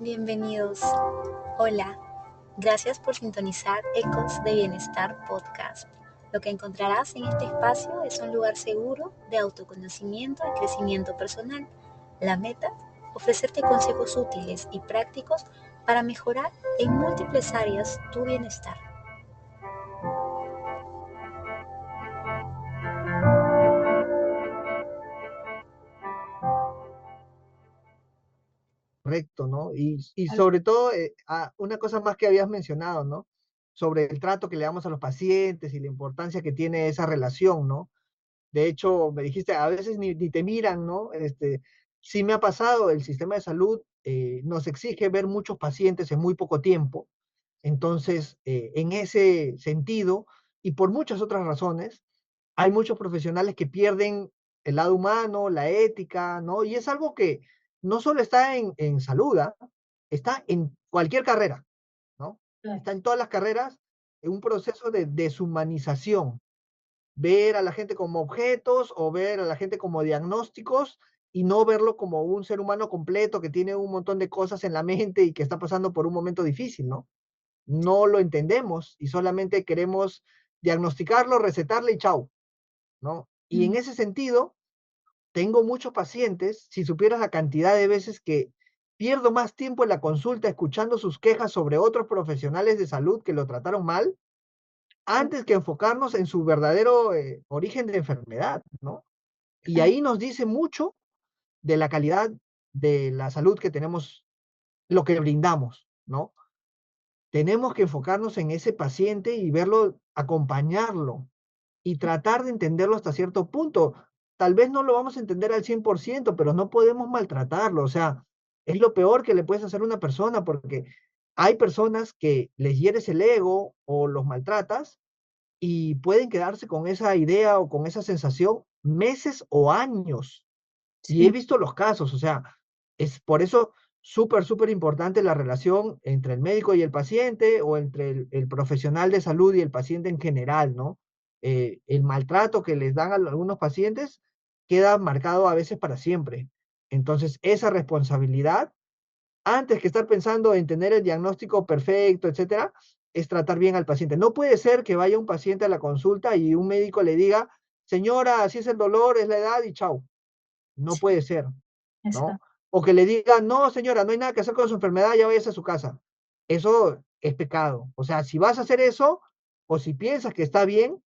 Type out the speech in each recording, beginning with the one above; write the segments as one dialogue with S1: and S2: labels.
S1: Bienvenidos. Hola. Gracias por sintonizar Ecos de Bienestar Podcast. Lo que encontrarás en este espacio es un lugar seguro de autoconocimiento y crecimiento personal. La meta, ofrecerte consejos útiles y prácticos para mejorar en múltiples áreas tu bienestar.
S2: Correcto, ¿no? Y sobre todo, una cosa más que habías mencionado, ¿no? Sobre el trato que le damos a los pacientes y la importancia que tiene esa relación, ¿no? De hecho, me dijiste, a veces ni te miran, ¿no? Sí me ha pasado, el sistema de salud nos exige ver muchos pacientes en muy poco tiempo. Entonces, en ese sentido, y por muchas otras razones, hay muchos profesionales que pierden el lado humano, la ética, ¿no? Y es algo que no solo está en salud, ¿ah? Está en cualquier carrera, ¿no?
S3: Claro.
S2: Está en todas las carreras, en un proceso de deshumanización, ver a la gente como objetos o ver a la gente como diagnósticos y no verlo como un ser humano completo que tiene un montón de cosas en la mente y que está pasando por un momento difícil, ¿no? No lo entendemos y solamente queremos diagnosticarlo, recetarle y chau, ¿no? Y en
S3: Mm,
S2: ese sentido, tengo muchos pacientes, si supieras la cantidad de veces que pierdo más tiempo en la consulta escuchando sus quejas sobre otros profesionales de salud que lo trataron mal,
S3: claro,
S2: antes que enfocarnos en su verdadero origen de enfermedad, ¿no? Y
S3: claro.
S2: ahí nos dice mucho de la calidad de la salud que tenemos, lo que brindamos, ¿no? Tenemos que enfocarnos en ese paciente y verlo, acompañarlo y tratar de entenderlo hasta cierto punto. Tal vez no lo vamos a entender al 100%, pero no podemos maltratarlo. O sea, es lo peor que le puedes hacer a una persona porque hay personas que les hieres el ego o los maltratas y pueden quedarse con esa idea o con esa sensación meses o años. Y he
S3: Sí,
S2: visto los casos, o sea, es por eso súper, súper importante la relación entre el médico y el paciente o entre el profesional de salud y el paciente en general, ¿no? El maltrato que les dan a algunos pacientes queda marcado a veces para siempre. Entonces, esa responsabilidad, antes que estar pensando en tener el diagnóstico perfecto, etcétera, es tratar bien al paciente. No puede ser que vaya un paciente a la consulta y un médico le diga, señora, así es el dolor, es la edad y chau. No
S3: sí,
S2: puede ser. ¿No?
S3: exacto.
S2: O que le digan, no, señora, no hay nada que hacer con su enfermedad, ya váyase a su casa. Eso es pecado. O sea, si vas a hacer eso, o si piensas que está bien,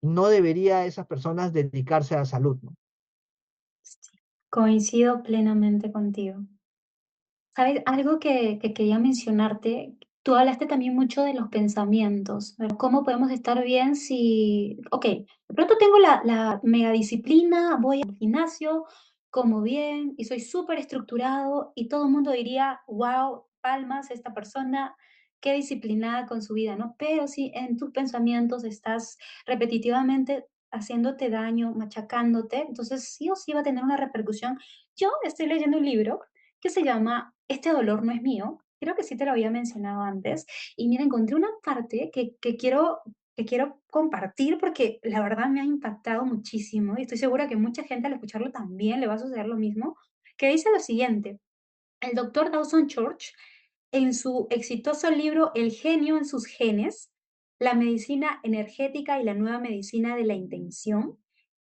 S2: no debería esas personas dedicarse a la salud, ¿no?
S3: Sí, coincido plenamente contigo. ¿Sabes? Algo que quería mencionarte, tú hablaste también mucho de los pensamientos, ¿verdad? ¿Cómo podemos estar bien si, ok, de pronto tengo la mega disciplina, voy al gimnasio, como bien y soy súper estructurado y todo el mundo diría, wow, palmas, esta persona, qué disciplinada con su vida, ¿no? Pero si en tus pensamientos estás repetitivamente haciéndote daño, machacándote, entonces sí o sí va a tener una repercusión. Yo estoy leyendo un libro que se llama Este dolor no es mío. Creo que sí te lo había mencionado antes. Y mira, encontré una parte que quiero compartir porque la verdad me ha impactado muchísimo y estoy segura que mucha gente al escucharlo también le va a suceder lo mismo, que dice lo siguiente. El doctor Dawson Church, en su exitoso libro El genio en sus genes, la medicina energética y la nueva medicina de la intención,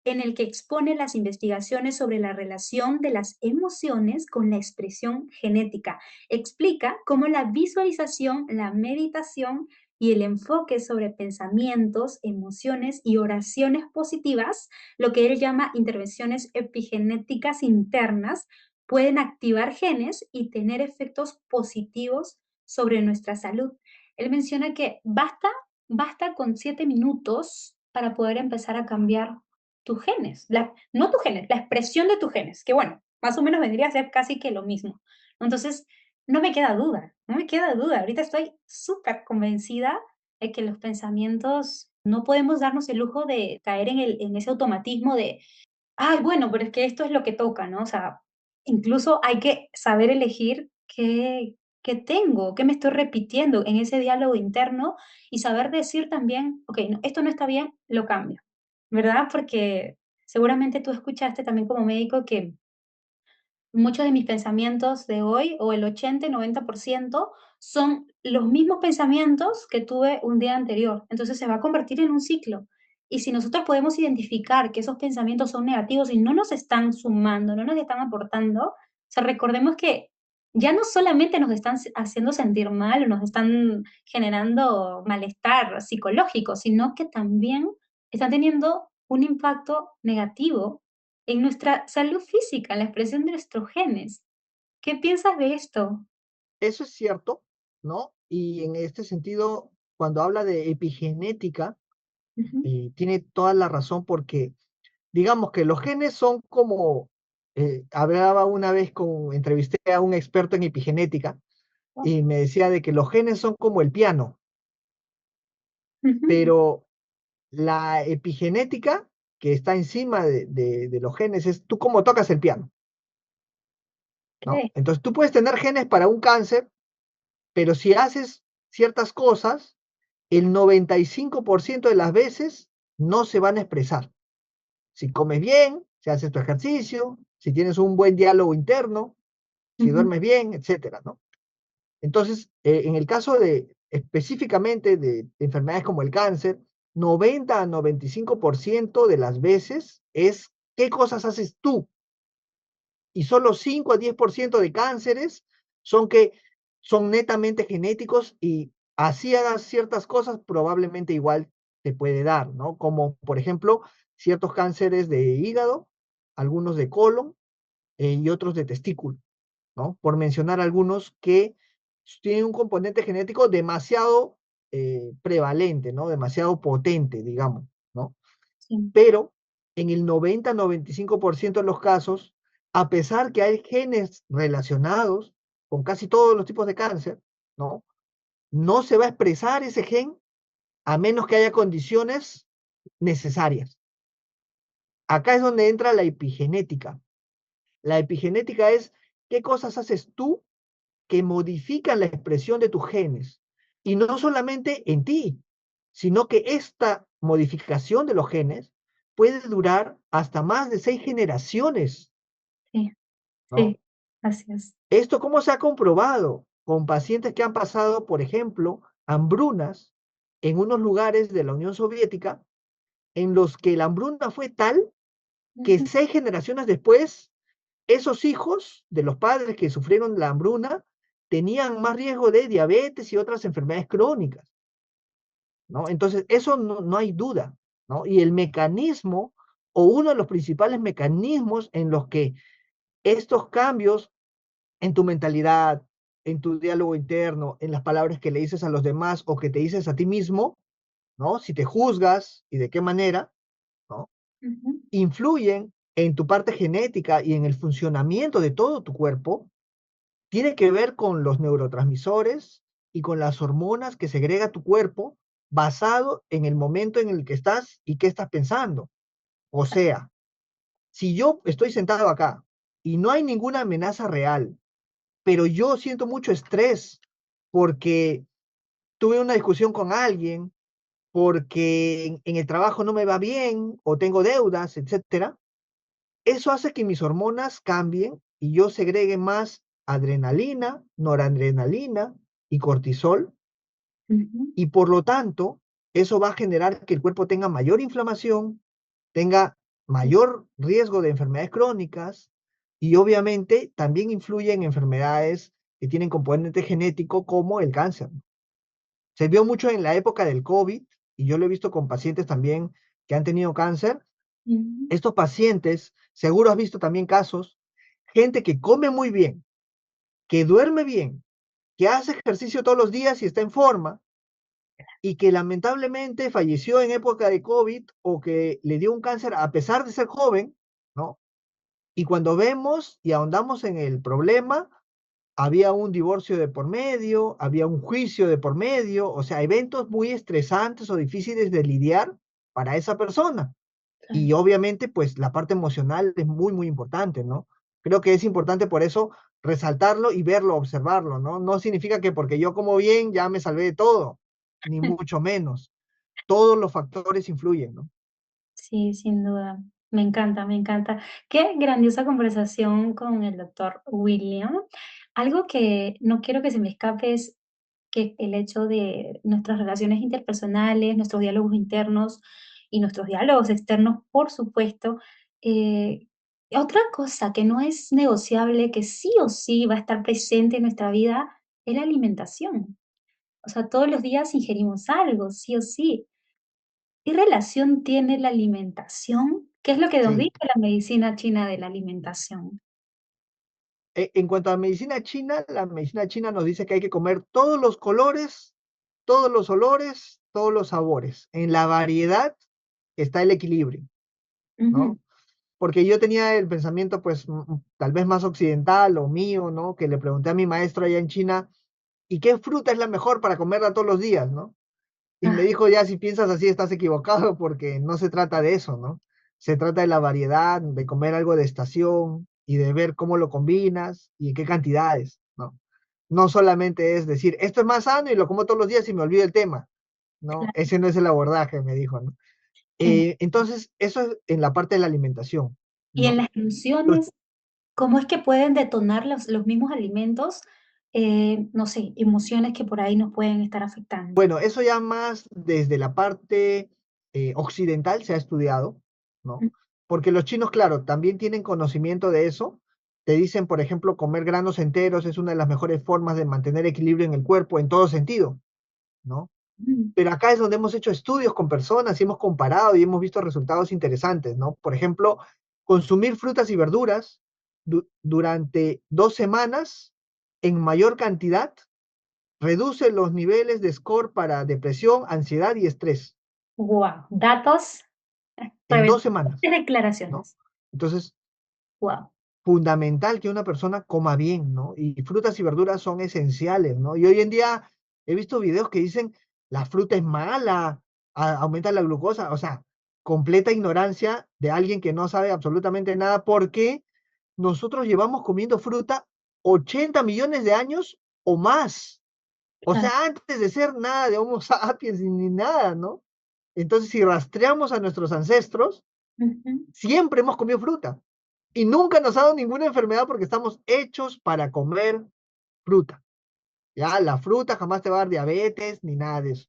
S3: en el que expone las investigaciones sobre la relación de las emociones con la expresión genética. Explica cómo la visualización, la meditación y el enfoque sobre pensamientos, emociones y oraciones positivas, lo que él llama intervenciones epigenéticas internas, pueden activar genes y tener efectos positivos sobre nuestra salud. Él menciona que basta con 7 minutos para poder empezar a cambiar tus genes, no tus genes, la expresión de tus genes, que bueno, más o menos vendría a ser casi que lo mismo. Entonces, no me queda duda, no me queda duda. Ahorita estoy súper convencida de que los pensamientos no podemos darnos el lujo de caer en ese automatismo de ay, bueno, pero es que esto es lo que toca, ¿no? O sea, incluso hay que saber elegir qué tengo, qué me estoy repitiendo en ese diálogo interno y saber decir también, ok, no, esto no está bien, lo cambio, ¿verdad? Porque seguramente tú escuchaste también como médico que muchos de mis pensamientos de hoy, o el 80 y 90% son los mismos pensamientos que tuve un día anterior. Entonces se va a convertir en un ciclo. Y si nosotros podemos identificar que esos pensamientos son negativos y no nos están sumando, no nos están aportando, o sea, recordemos que ya no solamente nos están haciendo sentir mal o nos están generando malestar psicológico, sino que también están teniendo un impacto negativo en nuestra salud física, en la expresión de nuestros genes. ¿Qué piensas de esto?
S2: Eso es cierto, ¿no? Y en este sentido, cuando habla de epigenética,
S3: Ujú.
S2: tiene toda la razón porque digamos que los genes son como, hablaba una vez entrevisté a un experto en epigenética
S3: Oh,
S2: y me decía de que los genes son como el piano,
S3: ujú,
S2: pero la epigenética que está encima de los genes es tú cómo tocas el piano, ¿no?
S3: okey.
S2: Entonces tú puedes tener genes para un cáncer, pero si haces ciertas cosas, el 95% de las veces no se van a expresar. Si comes bien, si haces tu ejercicio, si tienes un buen diálogo interno, si
S3: Ujú,
S2: duermes bien, etcétera, ¿no? Entonces, en el caso de específicamente de enfermedades como el cáncer, 90 a 95% de las veces es qué cosas haces tú y solo 5 a 10% de cánceres son que son netamente genéticos y así hagas ciertas cosas, probablemente igual te puede dar, ¿no? Como por ejemplo, ciertos cánceres de hígado, algunos de colon y otros de testículo, ¿no? Por mencionar algunos que tienen un componente genético demasiado prevalente, ¿no? Demasiado potente, digamos, ¿no?
S3: sí.
S2: Pero en el 90-95% de los casos, a pesar que hay genes relacionados con casi todos los tipos de cáncer, ¿no? No se va a expresar ese gen a menos que haya condiciones necesarias. Acá es donde entra la epigenética. La epigenética es qué cosas haces tú que modifican la expresión de tus genes. Y no solamente en ti, sino que esta modificación de los genes puede durar hasta más de 6 generaciones,
S3: Sí,
S2: ¿no?
S3: sí, así es.
S2: ¿Esto cómo se ha comprobado? Con pacientes que han pasado, por ejemplo, hambrunas en unos lugares de la Unión Soviética en los que la hambruna fue tal que
S3: Ujú,
S2: 6 generaciones después, esos hijos de los padres que sufrieron la hambruna tenían más riesgo de diabetes y otras enfermedades crónicas, ¿no? Entonces, eso no hay duda, ¿no? Y el mecanismo o uno de los principales mecanismos en los que estos cambios en tu mentalidad, en tu diálogo interno, en las palabras que le dices a los demás o que te dices a ti mismo, ¿no? Si te juzgas y de qué manera, ¿no?
S3: ujú,
S2: Influyen en tu parte genética y en el funcionamiento de todo tu cuerpo, tiene que ver con los neurotransmisores y con las hormonas que segrega tu cuerpo basado en el momento en el que estás y qué estás pensando. O sea, si yo estoy sentado acá y no hay ninguna amenaza real, pero yo siento mucho estrés porque tuve una discusión con alguien, porque en el trabajo no me va bien o tengo deudas, etcétera, eso hace que mis hormonas cambien y yo segregue más adrenalina, noradrenalina y cortisol,
S3: ujú.
S2: y por lo tanto, eso va a generar que el cuerpo tenga mayor inflamación, tenga mayor riesgo de enfermedades crónicas y obviamente también influye en enfermedades que tienen componente genético como el cáncer. Se vio mucho en la época del COVID y yo lo he visto con pacientes también que han tenido cáncer.
S3: Ujú,
S2: Estos pacientes, seguro has visto también casos, gente que come muy bien, que duerme bien, que hace ejercicio todos los días y está en forma, y que lamentablemente falleció en época de COVID o que le dio un cáncer a pesar de ser joven, ¿no? Y cuando vemos y ahondamos en el problema, había un divorcio de por medio, había un juicio de por medio, o sea, eventos muy estresantes o difíciles de lidiar para esa persona.
S3: claro.
S2: Y obviamente, pues la parte emocional es muy, muy importante, ¿no? Creo que es importante por eso resaltarlo y verlo, observarlo, ¿no? No significa que porque yo como bien ya me salvé de todo, ni mucho menos. Todos los factores influyen, ¿no?
S3: Sí, sin duda. Me encanta, me encanta. Qué grandiosa conversación con el doctor William. Algo que no quiero que se me escape es que el hecho de nuestras relaciones interpersonales, nuestros diálogos internos y nuestros diálogos externos, por supuesto. eh, Otra cosa que no es negociable, que sí o sí va a estar presente en nuestra vida, es la alimentación. O sea, todos los días ingerimos algo, sí o sí. ¿Qué relación tiene la alimentación? ¿Qué es lo que nos
S2: Sí.
S3: dice la medicina china de la alimentación?
S2: En cuanto a medicina china, la medicina china nos dice que hay que comer todos los colores, todos los olores, todos los sabores. En la variedad está el equilibrio,
S3: Ujú.
S2: ¿no? Porque yo tenía el pensamiento, pues, tal vez más occidental o mío, ¿no? Que le pregunté a mi maestro allá en China, ¿y qué fruta es la mejor para comerla todos los días, ¿no? Y me
S3: Ah,
S2: dijo, ya, si piensas así, estás equivocado porque no se trata de eso, ¿no? Se trata de la variedad, de comer algo de estación y de ver cómo lo combinas y en qué cantidades, ¿no? No solamente es decir, esto es más sano y lo como todos los días y me olvido el tema, ¿no?
S3: claro.
S2: Ese no es el abordaje, me dijo, ¿no?
S3: En
S2: Entonces, eso es en la parte de la alimentación,
S3: y en
S2: ¿no?
S3: las
S2: Los
S3: emociones, ¿cómo es que pueden detonar los mismos alimentos, no sé, emociones que por ahí nos pueden estar afectando?
S2: Bueno, eso ya más desde la parte occidental se ha estudiado, ¿no?
S3: Mm,
S2: Porque los chinos, claro, también tienen conocimiento de eso. Te dicen, por ejemplo, comer granos enteros es una de las mejores formas de mantener equilibrio en el cuerpo en todo sentido, ¿no?
S3: mm,
S2: Pero acá es donde hemos hecho estudios con personas y hemos comparado y hemos visto resultados interesantes, ¿no? Por ejemplo, consumir frutas y verduras durante 2 semanas en mayor cantidad reduce los niveles de score para depresión, ansiedad y estrés
S3: guau, datos
S2: en dos
S3: reveladores,
S2: semanas, ¿no?
S3: declaraciones.
S2: Entonces,
S3: Guau.
S2: fundamental que una persona coma bien, ¿no? Y frutas y verduras son esenciales, ¿no? Y hoy en día he visto videos que dicen la fruta es mala, aumenta la glucosa, o sea, completa ignorancia de alguien que no sabe absolutamente nada porque nosotros llevamos comiendo fruta 80 millones de años o más. O
S3: Claro.
S2: sea, antes de ser nada de Homo sapiens ni nada, ¿no? Entonces, si rastreamos a nuestros ancestros,
S3: Ujú.
S2: siempre hemos comido fruta y nunca nos ha dado ninguna enfermedad porque estamos hechos para comer fruta. Ya, la fruta jamás te va a dar diabetes ni nada de eso.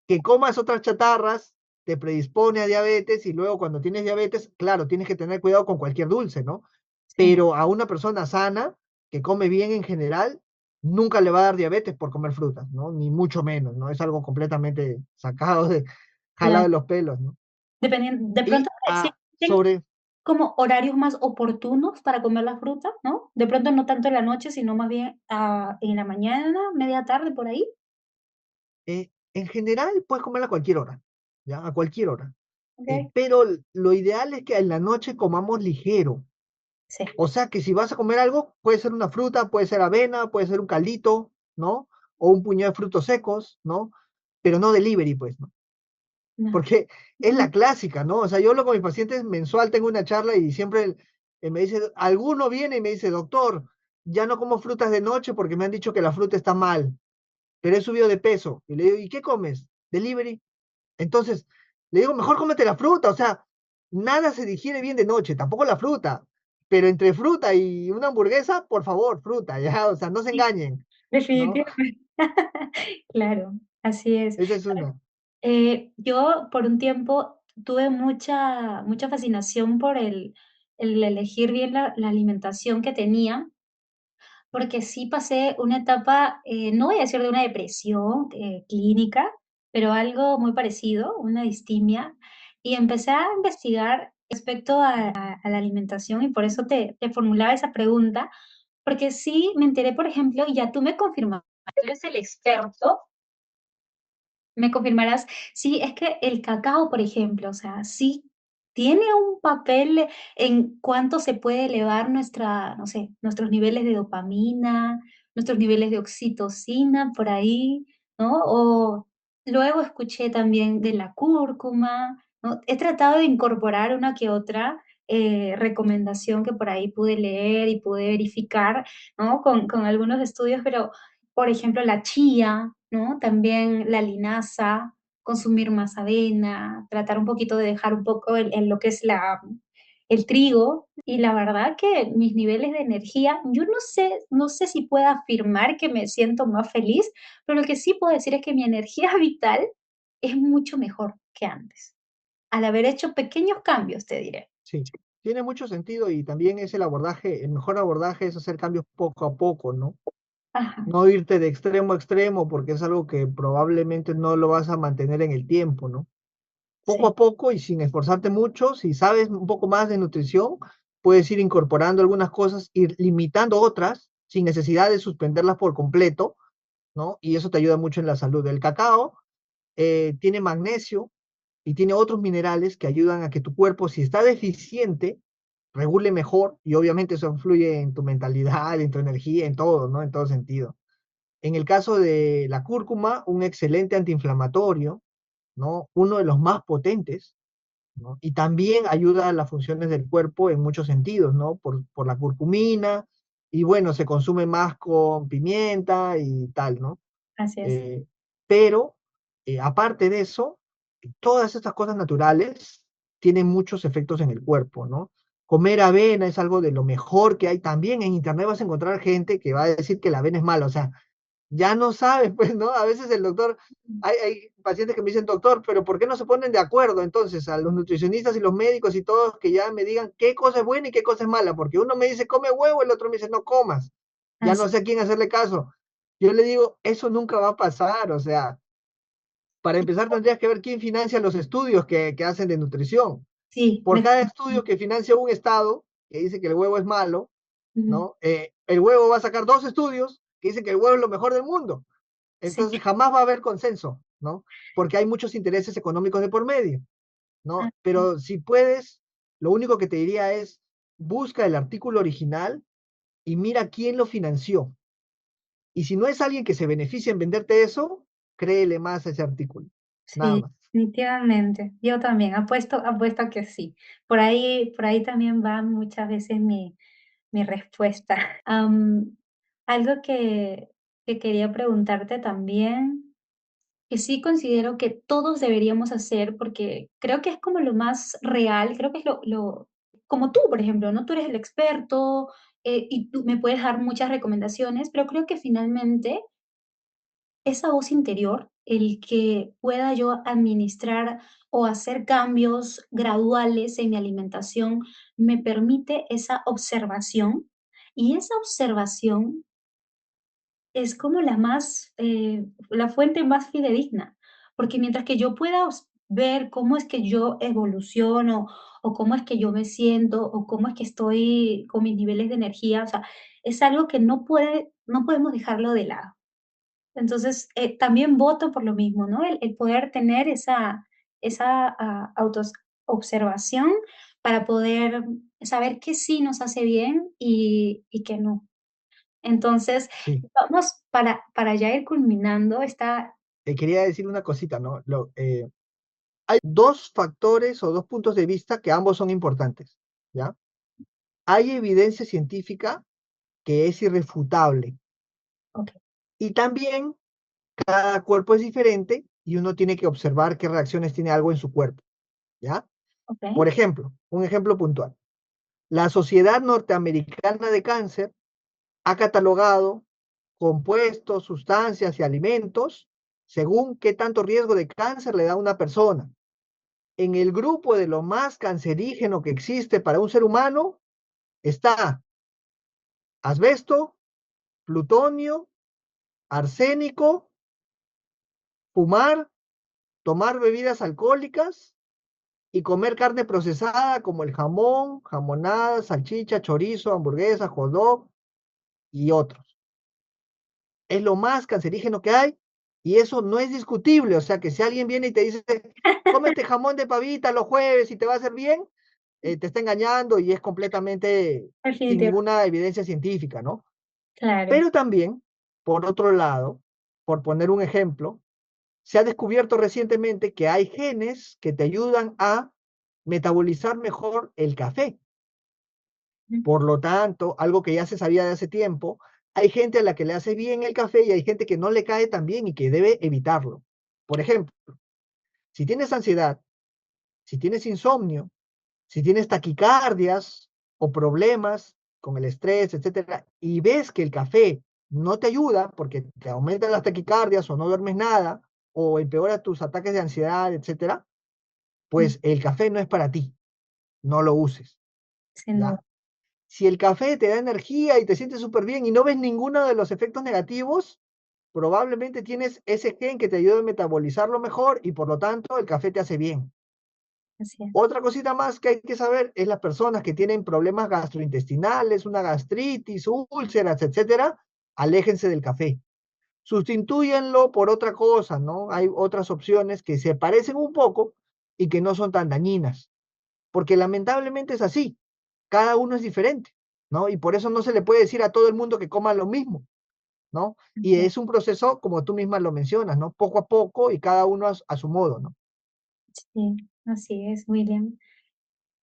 S2: Que comas otras chatarras te predispone a diabetes y luego cuando tienes diabetes, claro, tienes que tener cuidado con cualquier dulce, ¿no?
S3: Sí,
S2: Pero a una persona sana, que come bien en general, nunca le va a dar diabetes por comer frutas, ¿no? Ni mucho menos, ¿no? Es algo completamente sacado de, jalado
S3: claro.
S2: de los pelos, ¿no?
S3: De pronto,
S2: Y
S3: sí existen
S2: sobre,
S3: como horarios más oportunos para comer la fruta, ¿no? De pronto no tanto en la noche, sino más bien, en la mañana, media tarde, por ahí.
S2: en general, puedes comer a cualquier hora, ¿ya? A cualquier hora.
S3: Okey.
S2: Pero lo ideal es que en la noche comamos ligero.
S3: Sí,
S2: O sea que si vas a comer algo, puede ser una fruta, puede ser avena, puede ser un caldito, ¿no? O un puñado de frutos secos, ¿no? Pero no delivery, pues, ¿no?
S3: no.
S2: Porque es
S3: Ujú.
S2: la clásica, ¿no? O sea, yo hablo con mis pacientes mensual, tengo una charla y siempre me dice, alguno viene y me dice, doctor, ya no como frutas de noche porque me han dicho que la fruta está mal, pero he subido de peso. Y le digo, ¿y qué comes? Delivery. Entonces, le digo, mejor cómete la fruta, o sea, nada se digiere bien de noche, tampoco la fruta, pero entre fruta y una hamburguesa, por favor, fruta, ya, o sea, no se
S3: Sí,
S2: engañen, ¿no?
S3: definitivamente. Claro, así es.
S2: Esa es una.
S3: Yo por un tiempo tuve mucha fascinación por el elegir bien la alimentación que tenía, porque sí pasé una etapa, no voy a decir de una depresión, clínica, pero algo muy parecido, una distimia, y empecé a investigar respecto a la alimentación, y por eso te formulaba esa pregunta, porque sí me enteré, por ejemplo, y ya tú me confirmaste, tú eres el experto. Me confirmarás, sí, es que el cacao, por ejemplo, o sea, sí tiene un papel en cuánto se puede elevar nuestra, no sé, nuestros niveles de dopamina, nuestros niveles de oxitocina por ahí, ¿no? O luego escuché también de la cúrcuma, ¿no? He tratado de incorporar una que otra recomendación que por ahí pude leer y pude verificar, ¿no? Con algunos estudios, pero por ejemplo, la chía, ¿no? También la linaza, consumir más avena, tratar un poquito de dejar un poco lo que es la, el trigo, y la verdad que mis niveles de energía, yo no sé si puedo afirmar que me siento más feliz, pero lo que sí puedo decir es que mi energía vital es mucho mejor que antes, al haber hecho pequeños cambios, te diré.
S2: Sí, tiene mucho sentido y también es el mejor abordaje es hacer cambios poco a poco, ¿no?
S3: Ajá,
S2: No irte de extremo a extremo porque es algo que probablemente no lo vas a mantener en el tiempo, ¿no? Poco
S3: sí,
S2: a poco y sin esforzarte mucho, si sabes un poco más de nutrición, puedes ir incorporando algunas cosas, ir limitando otras sin necesidad de suspenderlas por completo, ¿no? Y eso te ayuda mucho en la salud. El cacao tiene magnesio y tiene otros minerales que ayudan a que tu cuerpo, si está deficiente, regule mejor y obviamente eso influye en tu mentalidad, en tu energía, en todo, ¿no? En todo sentido. En el caso de la cúrcuma, un excelente antiinflamatorio, ¿no? Uno de los más potentes, ¿no? Y también ayuda a las funciones del cuerpo en muchos sentidos, ¿no? Por la curcumina, y bueno, se consume más con pimienta y tal, ¿no?
S3: así es.
S2: Eh, pero, aparte de eso, todas estas cosas naturales tienen muchos efectos en el cuerpo, ¿no? Comer avena es algo de lo mejor que hay. También en internet vas a encontrar gente que va a decir que la avena es mala, o sea, ya no sabes, pues, ¿no? A veces el doctor, hay pacientes que me dicen, doctor, pero ¿por qué no se ponen de acuerdo entonces a los nutricionistas y los médicos y todos que ya me digan qué cosa es buena y qué cosa es mala? Porque uno me dice, come huevo, el otro me dice, no comas. Ya
S3: Así,
S2: no sé a quién hacerle caso. Yo le digo, eso nunca va a pasar, o sea, para empezar tendrías que ver quién financia los estudios que hacen de nutrición.
S3: sí,
S2: Por cada estudio que financia un estado, que dice que el huevo es malo,
S3: ujú,
S2: ¿no? El huevo va a sacar dos estudios que dicen que el huevo es lo mejor del mundo.
S3: sí,
S2: Entonces jamás va a haber consenso, ¿no? Porque hay muchos intereses económicos de por medio, ¿no?
S3: así es.
S2: Pero si puedes, lo único que te diría es, busca el artículo original y mira quién lo financió. Y si no es alguien que se beneficia en venderte eso, créele más a ese artículo. Nada
S3: Sí,
S2: más.
S3: definitivamente. Yo también apuesto que sí. Por ahí también va muchas veces mi respuesta. Algo que quería preguntarte también, que sí considero que todos deberíamos hacer, porque creo que es como lo más real, creo que es como tú, por ejemplo, ¿no? Tú eres el experto, y tú me puedes dar muchas recomendaciones, pero creo que finalmente esa voz interior, el que pueda yo administrar o hacer cambios graduales en mi alimentación, me permite esa observación, y esa observación es como la fuente más fidedigna, porque mientras que yo pueda ver cómo es que yo evoluciono, o cómo es que yo me siento, o cómo es que estoy con mis niveles de energía, o sea, es algo que no podemos dejarlo de lado. Entonces, también voto por lo mismo, ¿no? El poder tener esa autos observación para poder saber qué sí nos hace bien y qué no. Entonces,
S2: Sí.
S3: vamos para ya ir culminando esta
S2: Te quería decir una cosita, ¿no? Hay dos factores o dos puntos de vista que ambos son importantes, ¿ya? Hay evidencia científica que es irrefutable
S3: okey,
S2: y también cada cuerpo es diferente y uno tiene que observar qué reacciones tiene algo en su cuerpo, ¿ya? Por
S3: okey,
S2: ejemplo, un ejemplo puntual. La Sociedad Norteamericana de Cáncer ha catalogado compuestos, sustancias y alimentos según qué tanto riesgo de cáncer le da a una persona. En el grupo de lo más cancerígeno que existe para un ser humano está asbesto, plutonio, arsénico, fumar, tomar bebidas alcohólicas y comer carne procesada como el jamón, jamonada, salchicha, chorizo, hamburguesa, hot dog y otros. Es lo más cancerígeno que hay y eso no es discutible. O sea que si alguien viene y te dice, cómete jamón de pavita los jueves y te va a hacer bien, te está engañando y es completamente sin
S3: definitiva
S2: ninguna evidencia científica, ¿no?
S3: claro,
S2: Pero también, por otro lado, por poner un ejemplo, se ha descubierto recientemente que hay genes que te ayudan a metabolizar mejor el café.
S3: mm,
S2: Por lo tanto, algo que ya se sabía de hace tiempo, hay gente a la que le hace bien el café y hay gente que no le cae tan bien y que debe evitarlo. Por ejemplo, si tienes ansiedad, si tienes insomnio, Si tienes taquicardias o problemas con el estrés, etcétera, y ves que el café no te ayuda porque te aumenta las taquicardias o no duermes nada o empeora tus ataques de ansiedad, etcétera,
S3: Mm,
S2: pues el café no es para ti, no lo uses,
S3: sin duda.
S2: ¿ya? Si el café te da energía y te sientes súper bien y no ves ninguno de los efectos negativos, probablemente tienes ese gen que te ayuda a metabolizarlo mejor y por lo tanto el café te hace bien.
S3: Así es.
S2: Otra cosita más que hay que saber es las personas que tienen problemas gastrointestinales, una gastritis, úlceras, etcétera, aléjense del café. Sustitúyenlo por otra cosa, ¿no? Hay otras opciones que se parecen un poco y que no son tan dañinas, porque lamentablemente es así, cada uno es diferente, ¿no? Y por eso no se le puede decir a todo el mundo que coma lo mismo, ¿no? Y
S3: Así es.
S2: es un proceso, como tú misma lo mencionas, ¿no? Poco a poco y cada uno a su modo, ¿no?
S3: Sí, así es, William.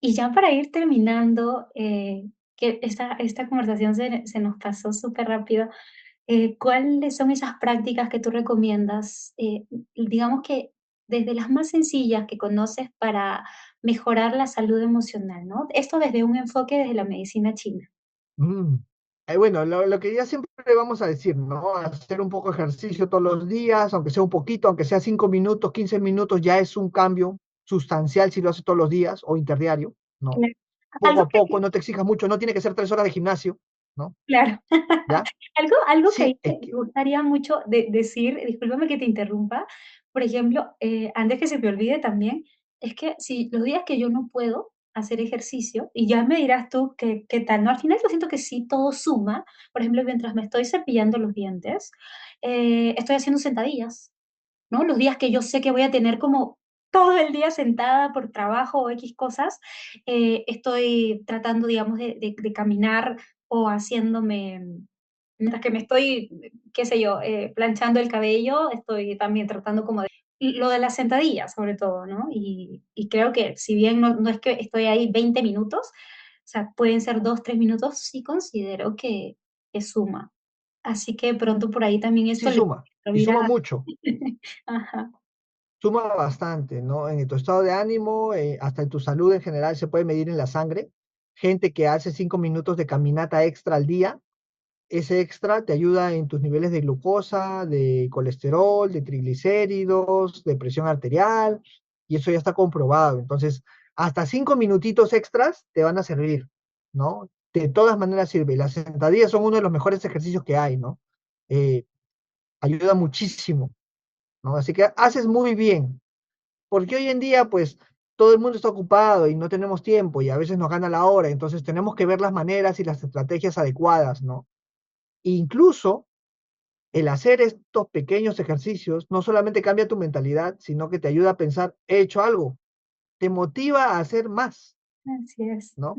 S3: Y ya para ir terminando, que esta conversación se nos pasó súper rápido. ¿Cuáles son esas prácticas que tú recomiendas? Digamos que desde las más sencillas que conoces para mejorar la salud emocional, ¿no? Esto desde un enfoque desde la medicina china.
S2: Mm. Bueno, lo que ya siempre vamos a decir, ¿no? Hacer un poco de ejercicio todos los días, aunque sea un poquito, aunque sea 5 minutos, 15 minutos, ya es un cambio sustancial si lo haces todos los días o interdiario, ¿no?
S3: Claro.
S2: Poco
S3: Algo
S2: a
S3: que
S2: poco, no te exijas mucho, no tiene que ser 3 horas de gimnasio, ¿no?
S3: claro.
S2: ¿Ya?
S3: Algo que
S2: Sí,
S3: ahí me gustaría mucho decir, discúlpame que te interrumpa, por ejemplo, antes que se me olvide también, es que si los días que yo no puedo hacer ejercicio, y ya me dirás tú qué tal, ¿no? Al final yo siento que sí, todo suma. Por ejemplo, mientras me estoy cepillando los dientes, estoy haciendo sentadillas, ¿no? Los días que yo sé que voy a tener como todo el día sentada por trabajo o X cosas, estoy tratando, digamos, de caminar o haciéndome, mientras que me estoy, qué sé yo, planchando el cabello, estoy también tratando como de lo de las sentadillas, sobre todo, ¿no? Y creo que si bien no es que estoy ahí 20 minutos, o sea, pueden ser 2 3 minutos, sí considero que suma. Así que pronto por ahí también
S2: sí
S3: esto le
S2: suma, y
S3: servir
S2: suma
S3: a
S2: mucho,
S3: ajá,
S2: suma bastante, ¿no? En tu estado de ánimo, hasta en tu salud en general se puede medir en la sangre. Gente que hace 5 minutos de caminata extra al día, ese extra te ayuda en tus niveles de glucosa, de colesterol, de triglicéridos, de presión arterial, y eso ya está comprobado. Entonces, hasta 5 minutitos extras te van a servir, ¿no? De todas maneras sirve. Las sentadillas son uno de los mejores ejercicios que hay, ¿no? Eh, ayuda muchísimo, ¿no? Así que haces muy bien, porque hoy en día, pues, todo el mundo está ocupado y no tenemos tiempo y a veces nos gana la hora, entonces tenemos que ver las maneras y las estrategias adecuadas, ¿no? Incluso el hacer estos pequeños ejercicios no solamente cambia tu mentalidad, sino que te ayuda a pensar, he hecho algo, te motiva a hacer más,
S3: así es.
S2: ¿no?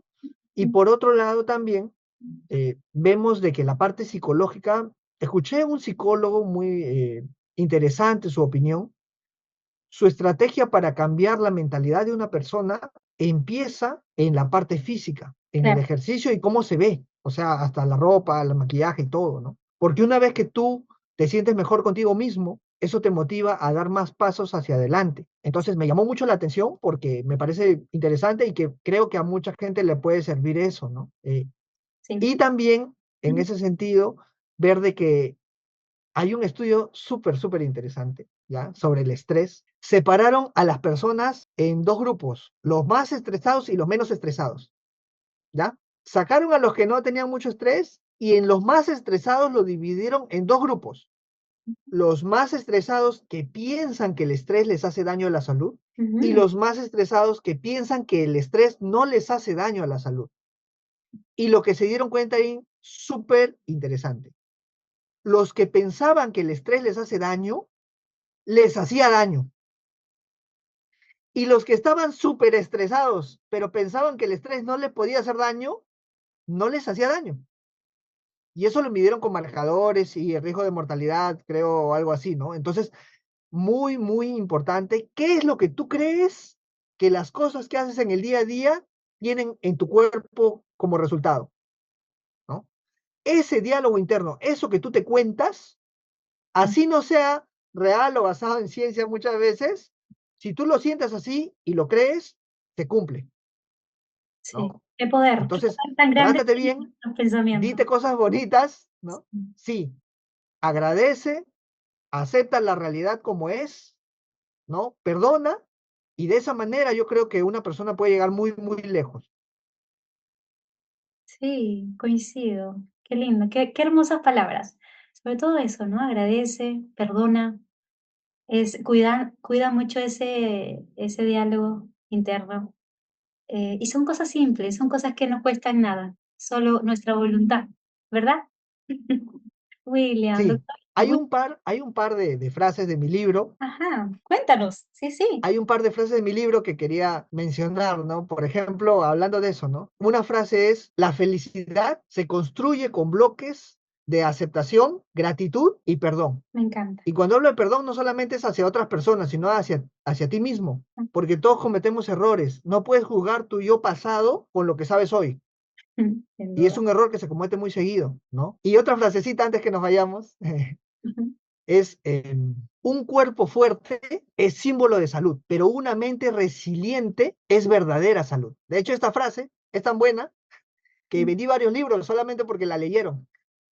S2: Y por otro lado también vemos de que la parte psicológica, escuché un psicólogo muy interesante su opinión, su estrategia para cambiar la mentalidad de una persona empieza en la parte física, en el
S3: Claro,
S2: ejercicio y cómo se ve, o sea, hasta la ropa, el maquillaje y todo, ¿no? Porque una vez que tú te sientes mejor contigo mismo, eso te motiva a dar más pasos hacia adelante. Entonces me llamó mucho la atención porque me parece interesante y que creo que a mucha gente le puede servir eso, ¿no?
S3: sí.
S2: Y también, en
S3: Ujú,
S2: ese sentido, ver de que hay un estudio súper, súper interesante, ¿ya? Sobre el estrés. Separaron a las personas en dos grupos, los más estresados y los menos estresados, ¿ya? Sacaron a los que no tenían mucho estrés y en los más estresados lo dividieron en dos grupos. Los más estresados que piensan que el estrés les hace daño a la salud y
S3: ujú,
S2: los más estresados que piensan que el estrés no les hace daño a la salud. Y lo que se dieron cuenta ahí, súper interesante. Los que pensaban que el estrés les hace daño, les hacía daño. Y los que estaban súper estresados, pero pensaban que el estrés no le podía hacer daño, no les hacía daño. Y eso lo midieron con marcadores y el riesgo de mortalidad, creo, o algo así, ¿no? Entonces, muy, muy importante, ¿qué es lo que tú crees que las cosas que haces en el día a día tienen en tu cuerpo como resultado, ¿no? Ese diálogo interno, eso que tú te cuentas,
S3: sí,
S2: así no sea real o basado en ciencia muchas veces, si tú lo sientes así y lo crees, se cumple.
S3: Sí,
S2: ¿no?
S3: qué
S2: Entonces,
S3: poder tan grande
S2: trátate
S3: tienen
S2: bien,
S3: los pensamientos.
S2: dite cosas bonitas, ¿no?
S3: Sí,
S2: Sí, agradece, acepta la realidad como es, ¿no? Perdona, y de esa manera yo creo que una persona puede llegar muy, muy lejos.
S3: sí, coincido. Qué lindo, qué hermosas palabras. Sobre todo eso, ¿no? Agradece, perdona, cuida mucho ese diálogo interno. Y son cosas simples, son cosas que no cuestan nada, solo nuestra voluntad, ¿verdad? William,
S2: Sí,
S3: doctor,
S2: hay un par de frases de mi libro.
S3: ajá, cuéntanos. Sí, sí,
S2: Hay un par de frases de mi libro que quería mencionar, ¿no? Por ejemplo, hablando de eso, ¿no? Una frase es, la felicidad se construye con bloques de aceptación, gratitud y perdón.
S3: me encanta.
S2: Y cuando hablo de perdón, no solamente es hacia otras personas, sino hacia ti mismo, porque todos cometemos errores. No puedes juzgar tu yo pasado con lo que sabes hoy.
S3: Sin
S2: Y es
S3: duda.
S2: un error que se comete muy seguido, ¿no? Y otra frasecita antes que nos vayamos,
S3: Ujú.
S2: es un cuerpo fuerte es símbolo de salud, pero una mente resiliente es verdadera salud. De hecho, esta frase es tan buena que vendí varios libros solamente porque la leyeron,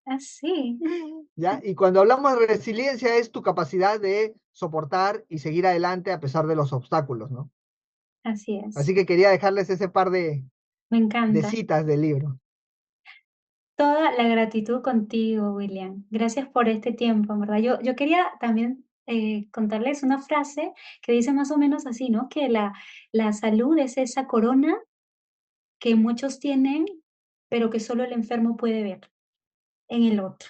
S3: Ah, sí,
S2: ¿ya? Y cuando hablamos de resiliencia es tu capacidad de soportar y seguir adelante a pesar de los obstáculos, ¿no?
S3: así es.
S2: Así que quería dejarles ese par
S3: Me
S2: de
S3: encanta.
S2: citas del libro.
S3: Toda la gratitud contigo, William. Gracias por este tiempo, en verdad. Yo quería también contarles una frase que dice más o menos así, ¿no? Que la salud es esa corona que muchos tienen, pero que solo el enfermo puede ver en el otro.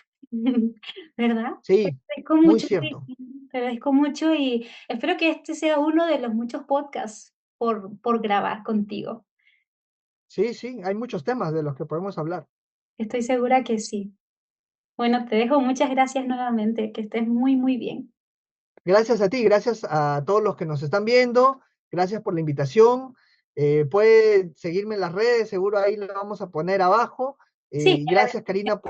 S3: ¿Verdad? Te
S2: Sí,
S3: agradezco
S2: muy
S3: mucho, sí,
S2: cierto.
S3: te agradezco mucho y espero que este sea uno de los muchos podcasts por grabar contigo.
S2: Sí, sí, hay muchos temas de los que podemos hablar.
S3: Estoy segura que sí. Bueno, te dejo. Muchas gracias nuevamente. Que estés muy, muy bien.
S2: Gracias a ti, gracias a todos los que nos están viendo, gracias por la invitación. Puede seguirme en las redes, seguro ahí lo vamos a poner abajo.
S3: Sí,
S2: Y gracias, Karina,